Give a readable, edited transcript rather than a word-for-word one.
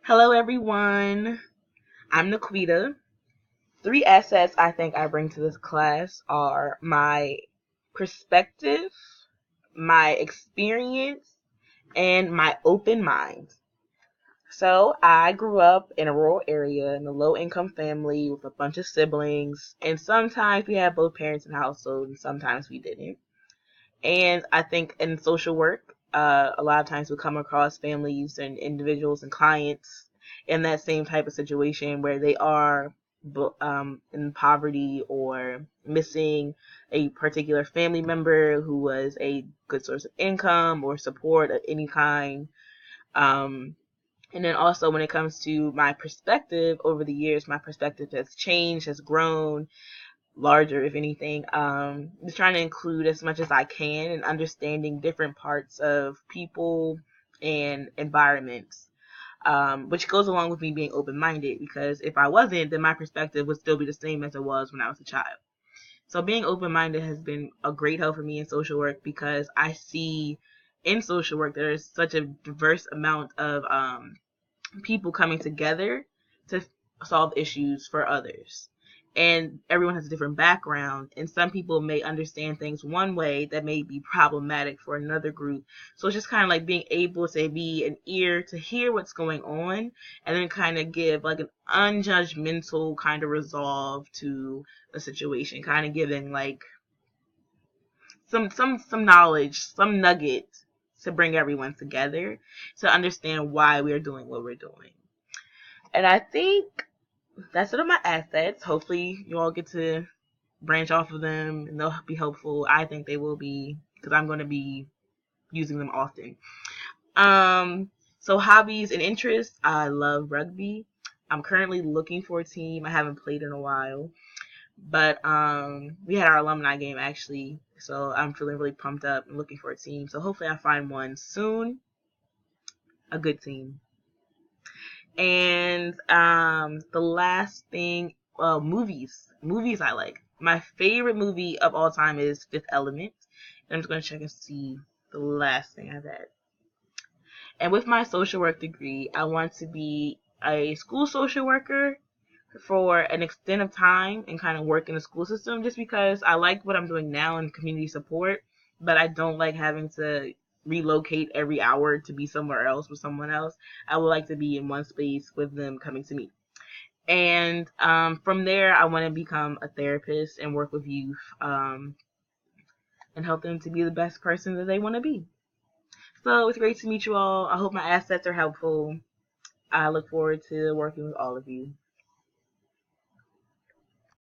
Hello, everyone. I'm Naquita. Three assets I think I bring to this class are my perspective, my experience, and my open mind. So, I grew up in a rural area in a low income family with a bunch of siblings, and sometimes we had both parents in the household, and sometimes we didn't. And I think in social work, a lot of times we come across families and individuals and clients in that same type of situation where they are in poverty or missing a particular family member who was a good source of income or support of any kind. Um, and then also when it comes to my perspective over the years, my perspective has changed, has grown larger, if anything. Just trying to include as much as I can and understanding different parts of people and environments, which goes along with me being open-minded, because if I wasn't, then my perspective would still be the same as it was when I was a child. So being open-minded has been a great help for me in social work because I see in social work there is such a diverse amount of people coming together to solve issues for others. And everyone has a different background, and some people may understand things one way that may be problematic for another group. So it's just kind of like being able to be an ear to hear what's going on, and then kind of give like an unjudgmental kind of resolve to a situation, kind of giving like some knowledge, some nugget to bring everyone together to understand why we are doing what we're doing. And I think that's it on my assets. Hopefully, you all get to branch off of them and they'll be helpful. I think they will be because I'm going to be using them often. So hobbies and interests. I love rugby. I'm currently looking for a team. I haven't played in a while, but we had our alumni game actually, so I'm feeling really pumped up and looking for a team. So hopefully, I find one soon. A good team. And the last thing, well, movies. Movies I like. My favorite movie of all time is Fifth Element. And I'm just going to check and see the last thing I've had. And with my social work degree, I want to be a school social worker for an extent of time and kind of work in the school system just because I like what I'm doing now in community support, but I don't like having to relocate every hour to be somewhere else with someone else. I would like to be in one space with them coming to me. And from there, I want to become a therapist and work with youth and help them to be the best person that they want to be. So it's great to meet you all. I hope my assets are helpful. I look forward to working with all of you.